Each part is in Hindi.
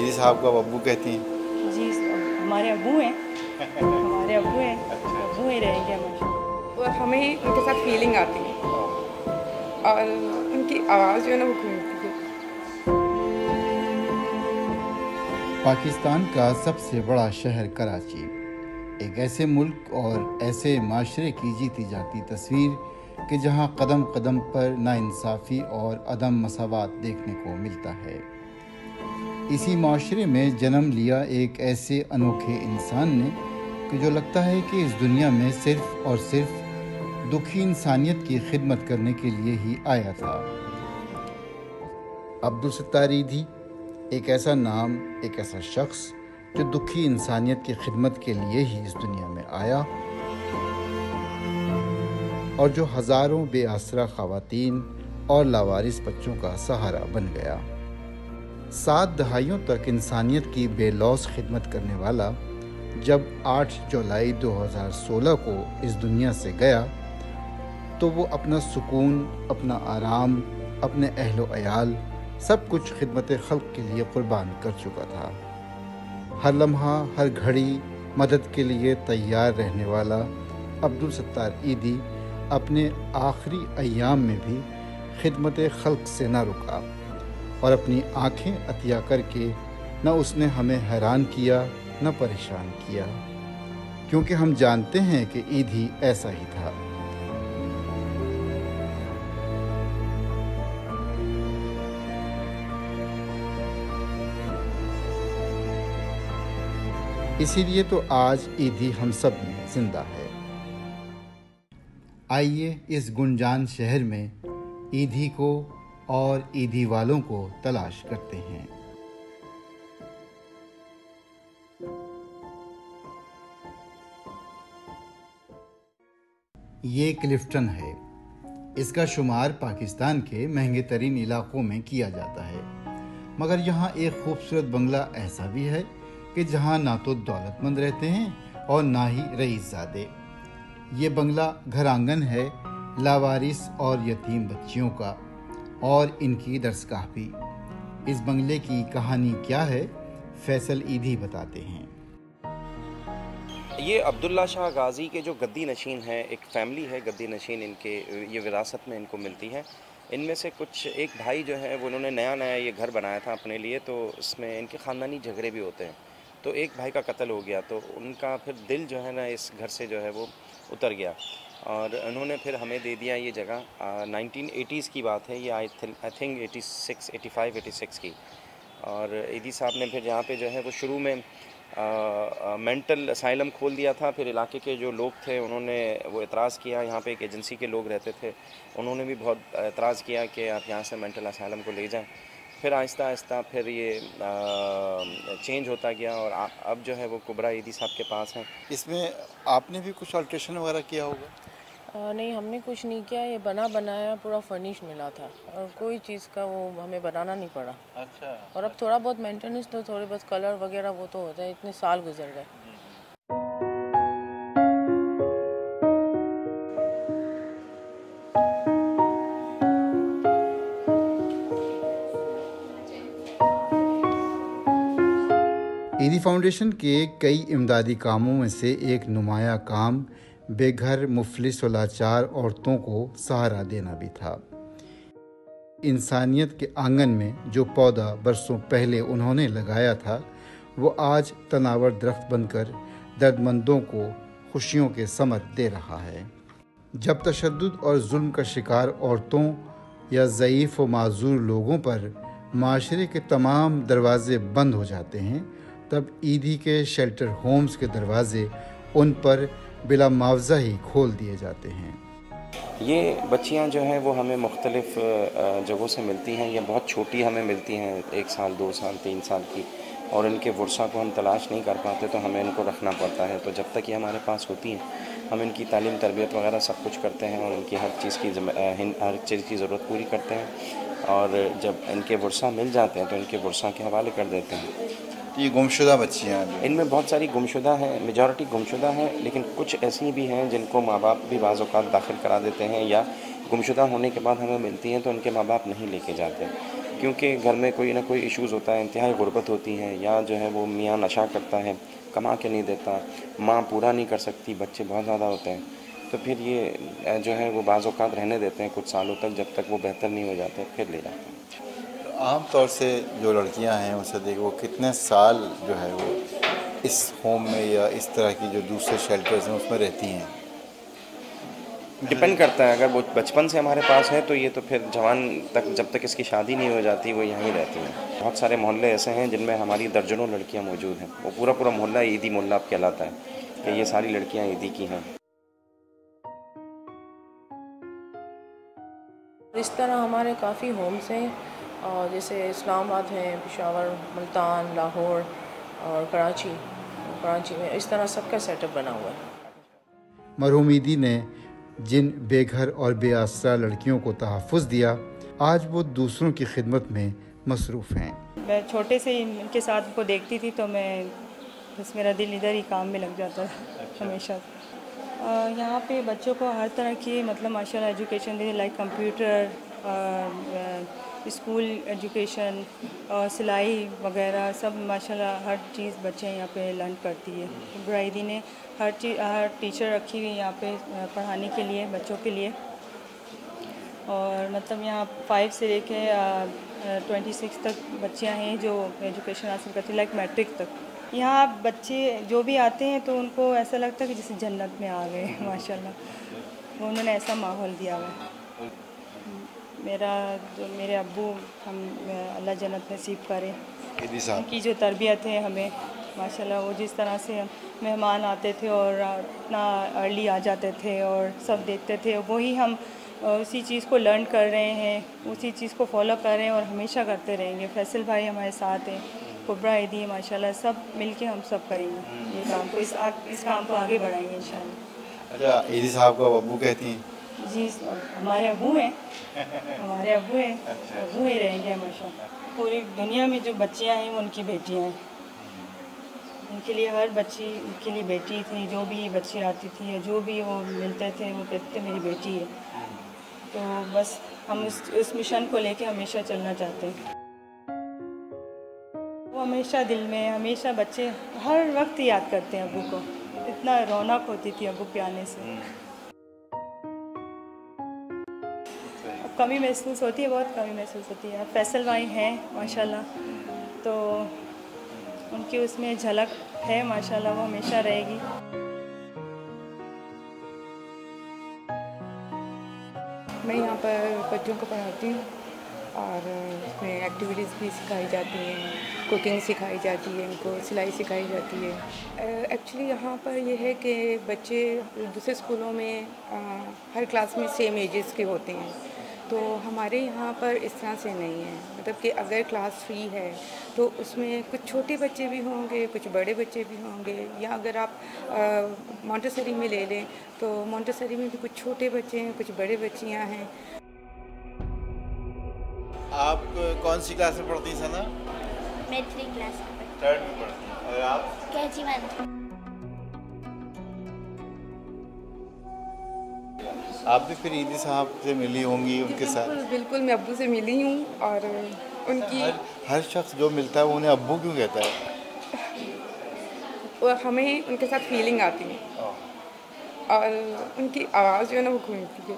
ईदी साहब को आप अब्बू कहती हैं? जी, हमारे अब्बू हैं। हमारे अब्बू हैं, अब्बू ही रहेंगे हमेशा। और हमें ही उनके साथ फीलिंग आती है और उनकी आवाज़ जो है ना वो घूमती है। पाकिस्तान का सबसे बड़ा शहर कराची एक ऐसे मुल्क और ऐसे माशरे की जीती जाती तस्वीर कि जहां कदम कदम पर नाइंसाफ़ी और अदम मसावात देखने को मिलता है। इसी माशरे में जन्म लिया एक ऐसे अनोखे इंसान ने कि जो लगता है कि इस दुनिया में सिर्फ़ और सिर्फ दुखी इंसानियत की खिदमत करने के लिए ही आया था। अब्दुल सत्तार ईदी एक ऐसा नाम, एक ऐसा शख्स जो दुखी इंसानियत की खिदमत के लिए ही इस दुनिया में आया और जो हज़ारों बेआसरा ख़वातीन और लावारिस बच्चों का सहारा बन गया। 7 दहाइयों तक इंसानियत की बेलौस खिदमत करने वाला जब 8 जुलाई 2016 को इस दुनिया से गया तो वो अपना सुकून, अपना आराम, अपने अहलो अयाल सब कुछ खिदमत खल्क के लिए कुर्बान कर चुका था। हर लम्हा, हर घड़ी मदद के लिए तैयार रहने वाला अब्दुल सत्तार ईदी अपने आखिरी अय्याम में भी खिदमत खल्क से न रुका और अपनी आँखें अतिया करके न उसने हमें हैरान किया न परेशान किया, क्योंकि हम जानते हैं कि ईदी ऐसा ही था। इसीलिए तो आज ईदी हम सब में जिंदा है। आइए इस गुंजान शहर में ईदी को और ईदी वालों को तलाश करते हैं। ये क्लिफ्टन है। इसका शुमार पाकिस्तान के महंगे तरीन इलाकों में किया जाता है, मगर यहाँ एक खूबसूरत बंगला ऐसा भी है कि जहाँ ना तो दौलतमंद रहते हैं और ना ही रईसज़ादे। ये बंगला घर आंगन है लावारिस और यतीम बच्चियों का और इनकी दरसगाह भी। इस बंगले की कहानी क्या है, फैसल ईदी बताते हैं। ये अब्दुल्ला शाह गाज़ी के जो गद्दी नशीन है, एक फ़ैमिली है गद्दी नशीन, इनके ये विरासत में इनको मिलती है। इनमें से कुछ एक भाई जो है वो उन्होंने नया ये घर बनाया था अपने लिए, तो इसमें इनके ख़ानदानी झगड़े भी होते हैं। तो एक भाई का कत्ल हो गया तो उनका फिर दिल जो है ना इस घर से जो है वो उतर गया और उन्होंने फिर हमें दे दिया ये जगह। 1980s की बात है ये, आई थिंक 86, 85, 86 की। और ईदी साहब ने फिर यहाँ पे जो है वो शुरू में मेंटल असाइलम खोल दिया था। फिर इलाके के जो लोग थे उन्होंने वो एतराज़ किया, यहाँ पे एक एजेंसी के लोग रहते थे, उन्होंने भी बहुत एतराज़ किया कि आप यहाँ से मेंटल असाइलम को ले जाएं। फिर आहिस्ता आहिस्ता फिर ये चेंज होता गया और अब जो है वो कुबरा ईदी साहब के पास है। इसमें आपने भी कुछ अल्ट्रेशन वगैरह किया होगा? नहीं, हमने कुछ नहीं किया। ये बना बनाया पूरा फर्निश मिला था और कोई चीज़ का वो हमें बनाना नहीं पड़ा। अच्छा। और अब थोड़ा बहुत मेंटेनेंस तो थोड़े बहुत कलर वगैरह वो तो होता है, इतने साल गुजर गए। ईदी फाउंडेशन के कई इमदादी कामों में से एक नुमाया काम बेघर, मुफलिस और लाचार औरतों को सहारा देना भी था। इंसानियत के आंगन में जो पौधा बरसों पहले उन्होंने लगाया था वो आज तनावर दरख्त बनकर दर्दमंदों को खुशियों के समर दे रहा है। जब तशद्दुद और जुल्म का शिकार औरतों या ज़ईफ़ व माज़ूर लोगों पर माशरे के तमाम दरवाजे बंद हो जाते हैं, तब ईदी के शेल्टर होम्स के दरवाजे उन पर बिला मुआवजा ही खोल दिए जाते हैं। ये बच्चियां जो हैं वो हमें मुख्तलिफ़ जगहों से मिलती हैं। ये बहुत छोटी हमें मिलती हैं, 1 साल, 2 साल, 3 साल की, और इनके वर्षा को हम तलाश नहीं कर पाते तो हमें इनको रखना पड़ता है। तो जब तक ये हमारे पास होती हैं हम इनकी तालीम, तरबियत वगैरह सब कुछ करते हैं और इनकी हर चीज़ की ज़रूरत पूरी करते हैं। और जब इनके वर्षा मिल जाते हैं तो इनके वर्षा के हवाले कर देते हैं। ये गुमशुदा बच्चियाँ हैं, इनमें बहुत सारी गुमशुदा हैं, मेजॉरिटी गुमशुदा हैं, लेकिन कुछ ऐसी भी हैं जिनको माँ बाप भी बाज़ औक़ात दाखिल करा देते हैं या गुमशुदा होने के बाद हमें मिलती हैं तो उनके माँ बाप नहीं लेके जाते, क्योंकि घर में कोई ना कोई इश्यूज़ होता है, इंतहाई गुर्बत होती है, या जो है वो मियाँ नशा करता है, कमा के नहीं देता, माँ पूरा नहीं कर सकती, बच्चे बहुत ज़्यादा होते हैं, तो फिर ये जो है वो बाज़ औक़ात रहने देते हैं कुछ सालों तक, जब तक वो बेहतर नहीं हो जाते फिर ले जाते हैं। तो आम तौर से जो लड़कियां हैं उनसे देखो, वो कितने साल जो है वो इस होम में या इस तरह की जो दूसरे शेल्टर्स हैं उसमें रहती हैं? डिपेंड करता है, अगर वो बचपन से हमारे पास है तो ये तो फिर जवान तक, जब तक इसकी शादी नहीं हो जाती वो यहीं रहती हैं। बहुत सारे मोहल्ले ऐसे हैं जिनमें हमारी दर्जनों लड़कियां मौजूद हैं, वो पूरा पूरा मोहल्ला ईदी मोहल्ला अब कहलाता है कि ये सारी लड़कियां ईदी की हैं। इस तरह हमारे काफ़ी होम्स हैं, और जैसे इस्लामाबाद है, पेशावर, मुल्तान, लाहौर और कराची में इस तरह सबका सेटअप बना हुआ है। मरहूम ईदी ने जिन बेघर और बेआसरा लड़कियों को तहफ़्फ़ुज़ दिया, आज वो दूसरों की खिदमत में मसरूफ़ हैं। मैं छोटे से ही इनके साथ उनको देखती थी तो मैं बस मेरा दिल इधर ही काम में लग जाता था हमेशा। यहाँ पे बच्चों को हर तरह की मतलब माशाल्लाह एजुकेशन देते, लाइक कंप्यूटर, स्कूल एजुकेशन और सिलाई वगैरह सब माशाल्लाह हर चीज़ बच्चे यहाँ पे लर्न करती है। ब्राइदी ने हर टीचर रखी हुई यहाँ पे पढ़ाने के लिए बच्चों के लिए, और मतलब यहाँ 5 से लेके 26 तक बच्चियाँ हैं जो एजुकेशन हासिल करती है, लाइक मैट्रिक तक। यहाँ बच्चे जो भी आते हैं तो उनको ऐसा लगता है कि जैसे जन्नत में आ गए माशाल्लाह, वो उन्होंने ऐसा माहौल दिया हुआ है। मेरे अब्बू, हम अल्लाह जन्नत नसीब करे, उनकी जो तरबियत है हमें माशाल्लाह, वो जिस तरह से मेहमान आते थे और इतना अर्ली आ जाते थे और सब देखते थे, वही हम उसी चीज़ को लर्न कर रहे हैं, उसी चीज़ को फॉलो कर रहे हैं और हमेशा करते रहेंगे। फैसल भाई हमारे साथ हैं, कुबरा ईदी माशाल्लाह, सब मिलके हम सब करेंगे ये काम को, इस काम को आगे बढ़ाएंगे इंशाल्लाह। अच्छा, ईदी साहब को अब्बू कहती हैं? जी, हमारे अब्बू हैं, हमारे अब्बू हैं, अब्बू ही रहेंगे हमेशा। पूरी दुनिया में जो बच्चियाँ हैं वो उनकी बेटियाँ हैं, उनके लिए हर बच्ची उनके लिए बेटी थी। जो भी बच्ची आती थी या जो भी वो मिलते थे वो कहते थे मेरी बेटी है। तो बस हम इस मिशन को लेके हमेशा चलना चाहते हैं। वो हमेशा दिल में, हमेशा बच्चे हर वक्त याद करते हैं अब्बू को। इतना रौनक होती थी अब्बू के आने से। अब कमी महसूस होती है, बहुत कमी महसूस होती है। फैसल भाई हैं माशाल्लाह, तो उनकी उसमें झलक है माशाल्लाह, वो हमेशा रहेगी। मैं यहाँ पर बच्चों को पढ़ाती हूँ और उसमें एक्टिविटीज़ भी सिखाई जाती हैं, कुकिंग सिखाई जाती है, उनको सिलाई सिखाई जाती है। एक्चुअली यहाँ पर ये है कि बच्चे दूसरे स्कूलों में हर क्लास में सेम एजेस के होते हैं, तो हमारे यहाँ पर इस तरह से नहीं है। मतलब कि अगर क्लास फ्री है तो उसमें कुछ छोटे बच्चे भी होंगे, कुछ बड़े बच्चे भी होंगे, या अगर आप मॉन्टेसरी में ले लें तो मॉन्टेसरी में भी कुछ छोटे बच्चे हैं, कुछ बड़े बच्चियाँ हैं। आप कौन सी क्लास में पढ़ती हैं सना? मैं 3 क्लास में पढ़ती 3rd में पढ़ती हैं। और आप? KG 1। आप भी फिर ईदी साहब से मिली होंगी उनके साथ? बिल्कुल मैं अब्बू से मिली हूँ, और उनकी हर शख्स जो मिलता है वो उन्हें अब्बू क्यों कहता है? और हमें उनके साथ फीलिंग आती है, और उनकी आवाज़ जो है ना वो घूमती है।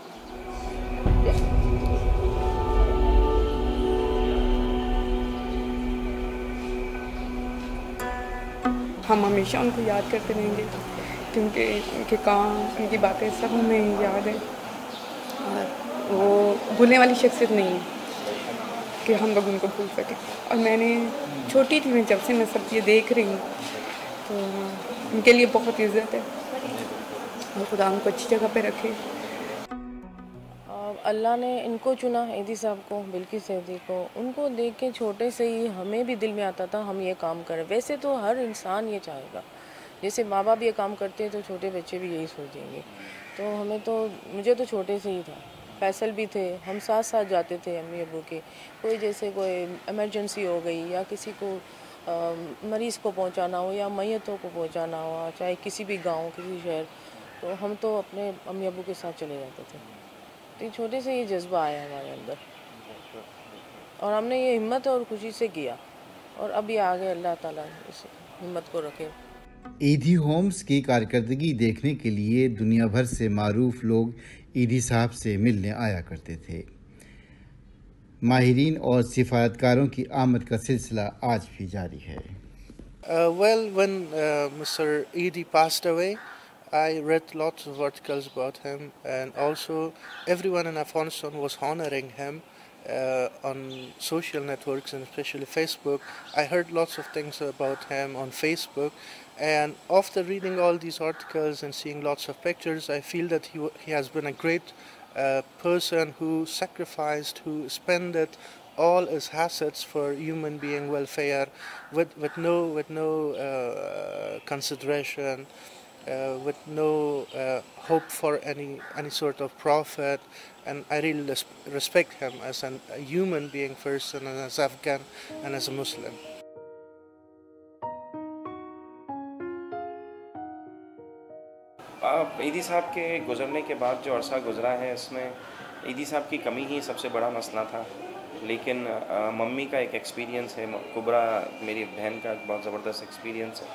हम हमेशा उनको याद करते रहेंगे, क्योंकि उनके काम, उनकी बातें सब हमें याद है, और वो भूलने वाली शख्सियत नहीं है कि हम लोग उनको भूल सकें। और मैंने छोटी थी मैं, जब से मैं सब ये देख रही हूँ, तो उनके लिए बहुत इज़्ज़त है, और खुदा उनको अच्छी जगह पे रखे। अल्लाह ने इनको चुना, ईदी साहब को, बिल्किस ईदी को। उनको देख के छोटे से ही हमें भी दिल में आता था हम ये काम करें। वैसे तो हर इंसान ये चाहेगा, जैसे माँ बाप ये काम करते हैं तो छोटे बच्चे भी यही सोचेंगे। तो मुझे तो छोटे से ही था। फैसल भी थे, हम साथ साथ जाते थे अम्मी अब्बू के। कोई जैसे कोई इमरजेंसी हो गई या किसी को मरीज़ को पहुंचाना हो या मैयतों को पहुंचाना हो, चाहे किसी भी गांव, किसी शहर, तो हम तो अपने अम्मी अब्बू के साथ चले जाते थे। तो छोटे से ये जज्बा आया हमारे अंदर। और हमने ये हिम्मत और खुशी से किया और अभी आगे अल्लाह ताला इस हिम्मत को रखे। ईदी होम्स की कारकर्दगी देखने के लिए दुनिया भर से मारूफ लोग ईदी साहब से मिलने आया करते थे। माहिरीन और सिफारतकारों की आमद का सिलसिला आज भी जारी है। When Mr. Eidi passed away, I read lots of articles about him, and also everyone in Afghanistan was honoring him on social networks and especially Facebook. I heard lots of things about him on Facebook, and after reading all these articles and seeing lots of pictures, I feel that he has been a great person who sacrificed, who spent all his assets for human being welfare with no consideration, with no hope for any sort of profit. And I really respect him as a human being first, and as Afghan and as a Muslim. ईदी साहब के गुज़रने के बाद जो अरसा गुज़रा है, इसमें ईदी साहब की कमी ही सबसे बड़ा मसला था। लेकिन मम्मी का एक एक्सपीरियंस है, कुबरा मेरी बहन का बहुत ज़बरदस्त एक्सपीरियंस है,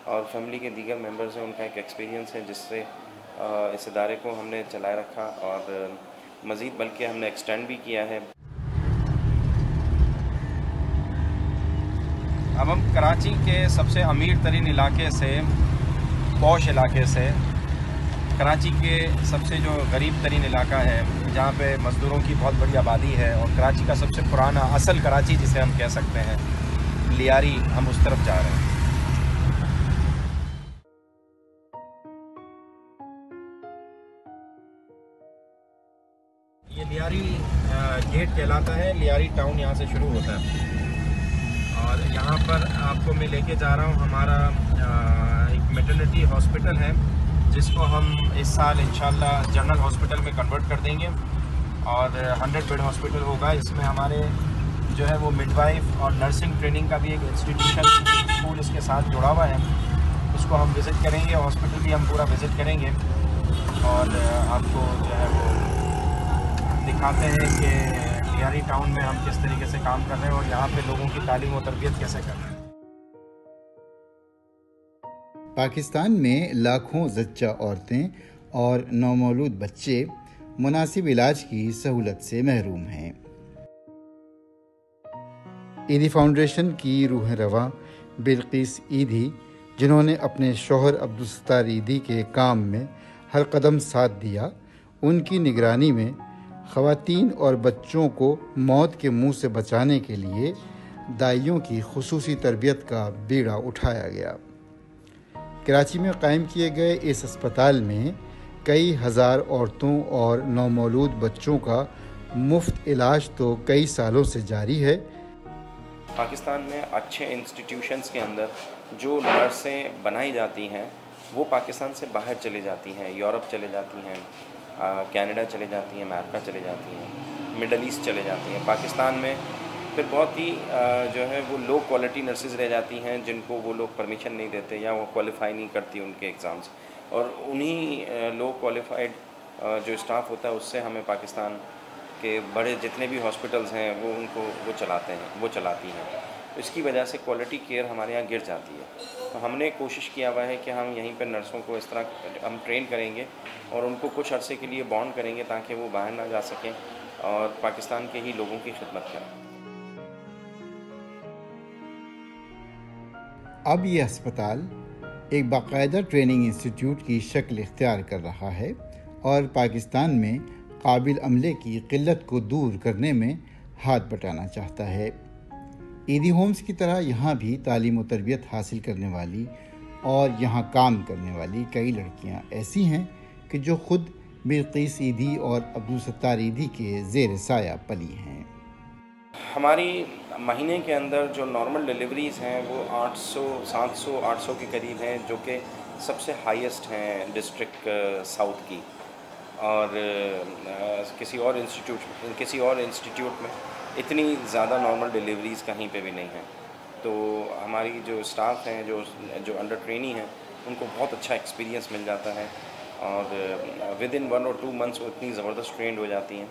और फैमिली के दीगर मेंबर्स हैं उनका एक एक्सपीरियंस है, जिससे इस इदारे को हमने चलाए रखा और मज़ीद बल्कि हमने एक्सटेंड भी किया है। अब हम कराची के सबसे अमीर तरीन इलाके से, पॉश इलाके से, कराची के सबसे जो गरीब तरीन इलाका है जहाँ पे मज़दूरों की बहुत बड़ी आबादी है, और कराची का सबसे पुराना असल कराची जिसे हम कह सकते हैं, लियारी, हम उस तरफ जा रहे हैं। ये लियारी गेट कहलाता है, लियारी टाउन यहाँ से शुरू होता है, और यहाँ पर आपको मैं लेके जा रहा हूँ। हमारा एक मैटरनिटी हॉस्पिटल है जिसको हम इस साल इंशाल्लाह जनरल हॉस्पिटल में कन्वर्ट कर देंगे, और 100 बेड हॉस्पिटल होगा। इसमें हमारे जो है वो मिडवाइफ और नर्सिंग ट्रेनिंग का भी एक इंस्टीट्यूशन स्कूल इसके साथ जुड़ा हुआ है, उसको हम विज़िट करेंगे। हॉस्पिटल भी हम पूरा विज़िट करेंगे और आपको जो है वो दिखाते हैं कि लियारी टाउन में हम किस तरीके से काम कर रहे हैं और यहाँ पे लोगों की तालीम और तरबियत कैसे कर रहे हैं। पाकिस्तान में लाखों ज़च्चा औरतें और नौमौलूद बच्चे मुनासिब इलाज की सहूलत से महरूम हैं। ईदी फाउंडेशन की रूह रवा बिल्किस ईदी, जिन्होंने अपने शौहर अब्दुल सत्तार ईदी के काम में हर कदम साथ दिया, उनकी निगरानी में ख़वातीन और बच्चों को मौत के मुंह से बचाने के लिए दाइयों की खुसूसी तरबियत का बीड़ा उठाया गया। कराची में कायम किए गए इस अस्पताल में कई हज़ार औरतों और नौमौलूद बच्चों का मुफ्त इलाज तो कई सालों से जारी है। पाकिस्तान में अच्छे इंस्टीट्यूशंस के अंदर जो नर्सें बनाई जाती हैं वो पाकिस्तान से बाहर चली जाती हैं, यूरोप चले जाती हैं, कनाडा चले जाती हैं, अमेरिका चले जाती हैं, मिडल ईस्ट चले जाती हैं। पाकिस्तान में फिर बहुत ही जो है वो लो क्वालिटी नर्सेज रह जाती हैं जिनको वो लोग परमिशन नहीं देते या वो क्वालिफाई नहीं करती उनके एग्ज़ाम्स, और उन्हीं लो क्वालिफाइड जो स्टाफ होता है उससे हमें पाकिस्तान के बड़े जितने भी हॉस्पिटल्स हैं वो चलाती हैं। इसकी वजह से क्वालिटी केयर हमारे यहाँ गिर जाती है। तो हमने कोशिश किया हुआ है कि हम यहीं पर नर्सों को इस तरह हम ट्रेन करेंगे और उनको कुछ अरसे के लिए बॉन्ड करेंगे ताकि वो बाहर ना जा सकें और पाकिस्तान के ही लोगों की खिदमत करें। अब ये अस्पताल एक बाकायदा ट्रेनिंग इंस्टीट्यूट की शक्ल इख्तियार कर रहा है और पाकिस्तान में काबिल अमले की किल्लत को दूर करने में हाथ बटाना चाहता है। ईदी होम्स की तरह यहाँ भी तालीम और तरबियत हासिल करने वाली और यहाँ काम करने वाली कई लड़कियाँ ऐसी हैं कि जो खुद बिल्किस ईदी और अब्दुल सत्तार ईदी के ज़ेर साया पली हैं। हमारी महीने के अंदर जो नॉर्मल डिलीवरीज़ हैं वो 700-800 के करीब हैं, जो कि सबसे हाईएस्ट हैं डिस्ट्रिक्ट साउथ की, और किसी और इंस्टीट्यूट में इतनी ज़्यादा नॉर्मल डिलीवरीज़ कहीं पे भी नहीं हैं। तो हमारी जो स्टाफ हैं जो अंडर ट्रेनी हैं उनको बहुत अच्छा एक्सपीरियंस मिल जाता है और विद इन 1 और 2 मंथ्स वो इतनी ज़बरदस्त ट्रेंड हो जाती हैं।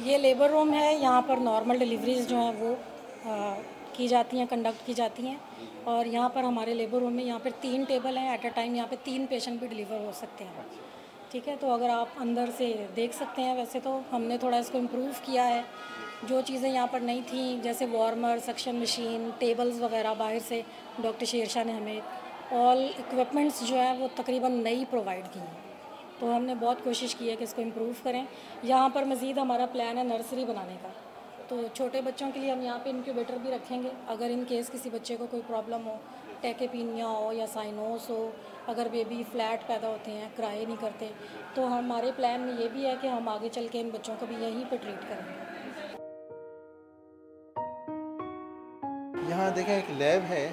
ये लेबर रूम है, यहाँ पर नॉर्मल डिलीवरीज जो हैं वो की जाती हैं, कंडक्ट की जाती हैं। और यहाँ पर हमारे लेबर रूम में यहाँ पर 3 टेबल हैं, एट अ टाइम यहाँ पे 3 पेशेंट भी डिलीवर हो सकते हैं। ठीक है, तो अगर आप अंदर से देख सकते हैं, वैसे तो हमने थोड़ा इसको इम्प्रूव किया है। जो चीज़ें यहाँ पर नहीं थी, जैसे वार्मर, सक्शन मशीन, टेबल्स वगैरह, बाहर से डॉक्टर शेरशाह ने हमें ऑल इक्विपमेंट्स जो है वो तकरीबन नई प्रोवाइड की हैं। तो हमने बहुत कोशिश की है कि इसको इम्प्रूव करें। यहाँ पर मज़ीद हमारा प्लान है नर्सरी बनाने का, तो छोटे बच्चों के लिए हम यहाँ पे इनक्यूबेटर भी रखेंगे। अगर इन केस किसी बच्चे को कोई प्रॉब्लम हो, टैकेपीनिया हो या साइनोस हो, अगर बेबी फ्लैट पैदा होते हैं, क्राई नहीं करते, तो हमारे प्लान में ये भी है कि हम आगे चल के इन बच्चों को भी यहीं पे ट्रीट करेंगे। यहाँ देखें एक लैब है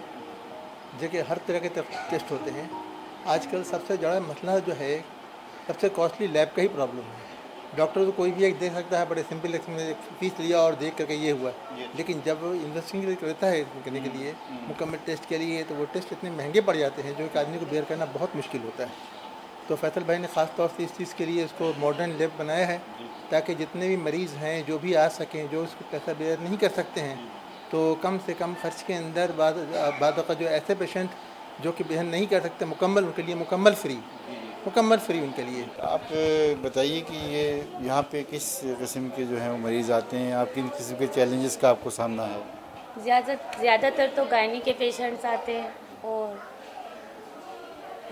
जगह हर तरह के टेस्ट होते हैं। आजकल सबसे ज़्यादा मसला जो है, सबसे कॉस्टली लैब का ही प्रॉब्लम है। डॉक्टर तो कोई भी एक देख सकता है, बड़े सिंपल में फीस लिया और देख करके ये हुआ, लेकिन जब इन्वेस्टिगेट करता है करने के लिए, मुकम्मल टेस्ट के लिए, तो वो टेस्ट इतने महंगे पड़ जाते हैं जो एक आदमी को बेयर करना बहुत मुश्किल होता है। तो फैसल भाई ने ख़ास तौर से इस चीज़ के लिए इसको मॉडर्न लैब बनाया है, ताकि जितने भी मरीज़ हैं जो भी आ सकें, जो उसको पैसा बेयर नहीं कर सकते हैं, तो कम से कम खर्च के अंदर बाद का जो ऐसे पेशेंट जो कि बेहन नहीं कर सकते, मुकम्मल उनके लिए मुकम्मल फ्री उनके लिए। आप बताइए कि ये यहाँ पे किस किस्म के जो हैं वो मरीज़ आते हैं, आप किन किस्म के चैलेंजेस का आपको सामना है? ज़्यादातर तो गायनी के पेशेंट्स आते हैं, और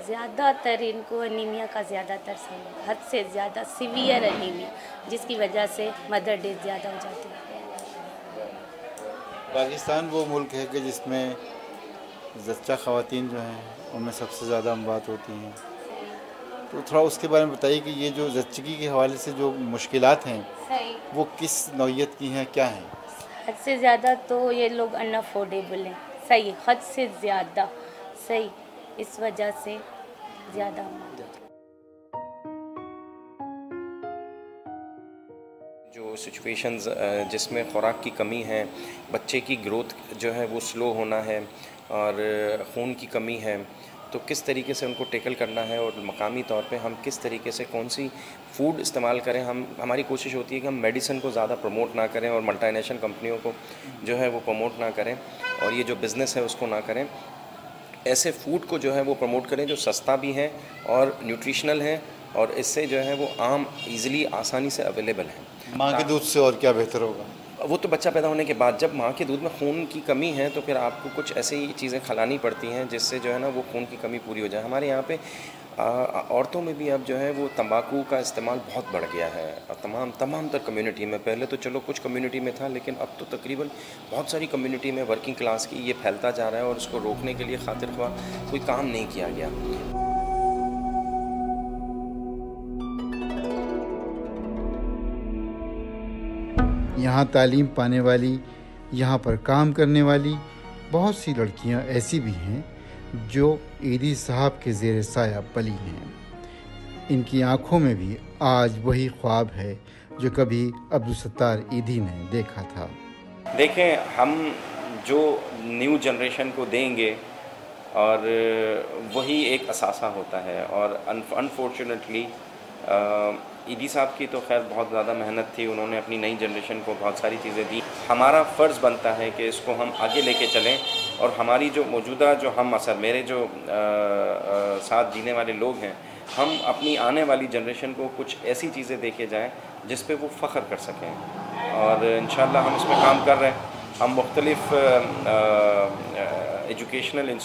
ज़्यादातर इनको अनीमिया का ज़्यादातर सामना, हद से ज़्यादा सीवियर अनीमिया, जिसकी वजह से मदर डेथ ज़्यादा हो जाती है। पाकिस्तान वो मुल्क है कि जिसमें ज़च्चा ख़वातीन जो हैं उनमें सबसे ज़्यादा अमवात होती हैं, तो थोड़ा उसके बारे में बताइए कि ये जो ज़च्चगी के हवाले से जो मुश्किलात हैं वो किस नौइयत की हैं, क्या हैं? हद से ज़्यादा तो ये लोग अनअफोर्डेबल हैं, सही, हद से ज़्यादा सही, इस वजह से ज़्यादा। जो सिचुएशंस जिसमें ख़ुराक की कमी है, बच्चे की ग्रोथ जो है वो स्लो होना है, और खून की कमी है, तो किस तरीके से उनको टेकल करना है, और मकामी तौर पे हम किस तरीके से कौन सी फ़ूड इस्तेमाल करें। हमारी कोशिश होती है कि हम मेडिसिन को ज़्यादा प्रमोट ना करें और मल्टीनेशनल कंपनियों को जो है वो प्रमोट ना करें, और ये जो बिज़नेस है उसको ना करें। ऐसे फ़ूड को जो है वो प्रमोट करें जो सस्ता भी है और न्यूट्रिशनल है, और इससे जो है वो आम ईज़िली आसानी से अवेलेबल है। माँ के दूध से और क्या बेहतर होगा? वो तो बच्चा पैदा होने के बाद, जब माँ के दूध में खून की कमी है तो फिर आपको कुछ ऐसी चीज़ें खिलानी पड़ती हैं जिससे जो है ना वो खून की कमी पूरी हो जाए। हमारे यहाँ पे औरतों में भी अब जो है वो तंबाकू का इस्तेमाल बहुत बढ़ गया है, तमाम तर कम्युनिटी में। पहले तो चलो कुछ कम्युनिटी में था, लेकिन अब तो तकरीबन बहुत सारी कम्युनिटी में वर्किंग क्लास की ये फैलता जा रहा है, और इसको रोकने के लिए खातिर ख्वाह कोई काम नहीं किया गया। यहाँ तालीम पाने वाली, यहाँ पर काम करने वाली बहुत सी लड़कियाँ ऐसी भी हैं जो ईदी साहब के ज़ेर साया पली हैं। इनकी आँखों में भी आज वही ख्वाब है जो कभी अब्दुल सत्तार ईदी ने देखा था। देखें, हम जो न्यू जनरेशन को देंगे और वही एक असासा होता है, और अनफॉर्चुनेटली ईदी साहब की तो खैर बहुत ज़्यादा मेहनत थी, उन्होंने अपनी नई जनरेशन को बहुत सारी चीज़ें दी। हमारा फ़र्ज़ बनता है कि इसको हम आगे लेके चलें, और हमारी जो मौजूदा जो हम असर मेरे जो साथ जीने वाले लोग हैं, हम अपनी आने वाली जनरेशन को कुछ ऐसी चीज़ें देके जाएं जिस पे वो फ़ख्र कर सकें, और इंशाल्लाह हम इसमें काम कर रहे हैं। हम मुख्तलिफ़ एजुकेशनल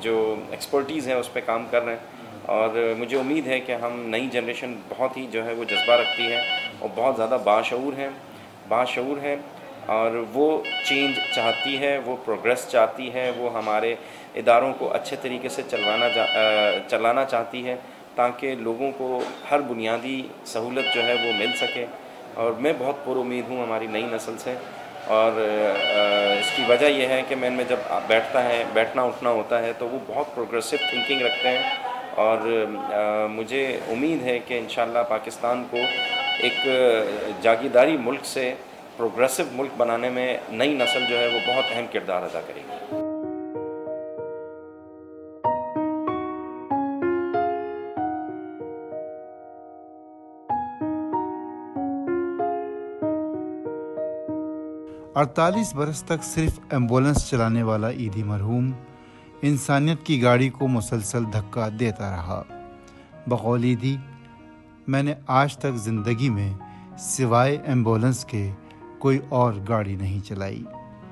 जो एक्सपर्टीज़ हैं उस पर काम कर रहे हैं, और मुझे उम्मीद है कि हम नई जनरेशन बहुत ही जो है वो जज्बा रखती है और बहुत ज़्यादा बाशऊर है, और वो चेंज चाहती है, वो प्रोग्रेस चाहती है, वो हमारे इदारों को अच्छे तरीके से चलाना चाहती है, ताकि लोगों को हर बुनियादी सहूलत जो है वो मिल सके। और मैं बहुत पुरुमीद हूँ हमारी नई नस्ल से, और इसकी वजह यह है कि मैं इनमें जब बैठना उठना होता है तो वो बहुत प्रोग्रेसिव थिंकिंग रखते हैं, और मुझे उम्मीद है कि इंशाल्लाह पाकिस्तान को एक जागीरदारी मुल्क से प्रोग्रेसिव मुल्क बनाने में नई नस्ल जो है वो बहुत अहम किरदार अदा करेगी। 48 बरस तक सिर्फ एम्बुलेंस चलाने वाला ईदी मरहूम इंसानियत की गाड़ी को मुसलसल धक्का देता रहा। बकौल ईदी, मैंने आज तक ज़िंदगी में सिवाय एम्बुलेंस के कोई और गाड़ी नहीं चलाई।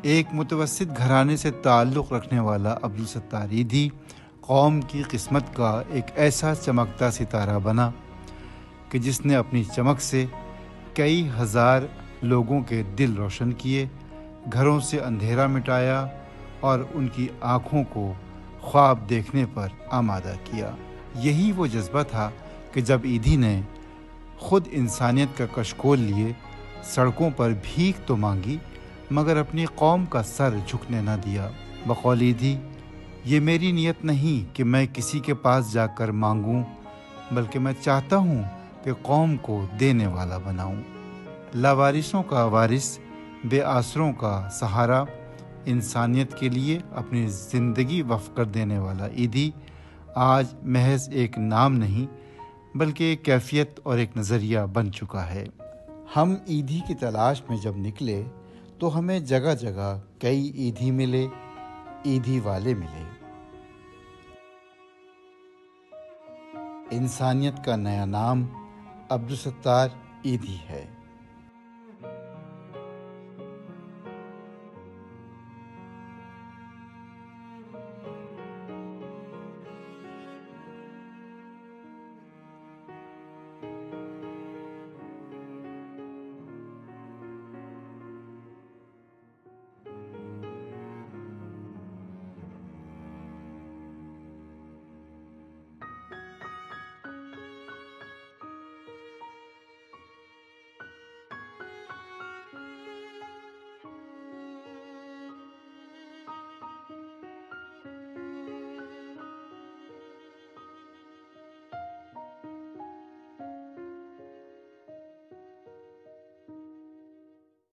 एक मुतवस्सित घराने से ताल्लुक़ रखने वाला अब्दुल सत्तार ईदी कौम की किस्मत का एक ऐसा चमकता सितारा बना कि जिसने अपनी चमक से कई हज़ार लोगों के दिल रोशन किए, घरों से अंधेरा मिटाया और उनकी आँखों को ख्वाब देखने पर आमादा किया। यही वो जज्बा था कि जब ईदी ने खुद इंसानियत का कशकोल लिए सड़कों पर भीख तो मांगी मगर अपनी कौम का सर झुकने न दिया। बकौल ईदी, ये मेरी नीयत नहीं कि मैं किसी के पास जाकर मांगूं, बल्कि मैं चाहता हूं कि कौम को देने वाला बनाऊं। लावारिसों का वारिस, बेआसरों का सहारा, इंसानियत के लिए अपनी ज़िंदगी वफ़ कर देने वाला ईदी आज महज एक नाम नहीं बल्कि एक कैफियत और एक नज़रिया बन चुका है। हम ईदी की तलाश में जब निकले तो हमें जगह जगह कई ईदी मिले, ईदी वाले मिले। इंसानियत का नया नाम अब्दुल सत्तार ईदी है।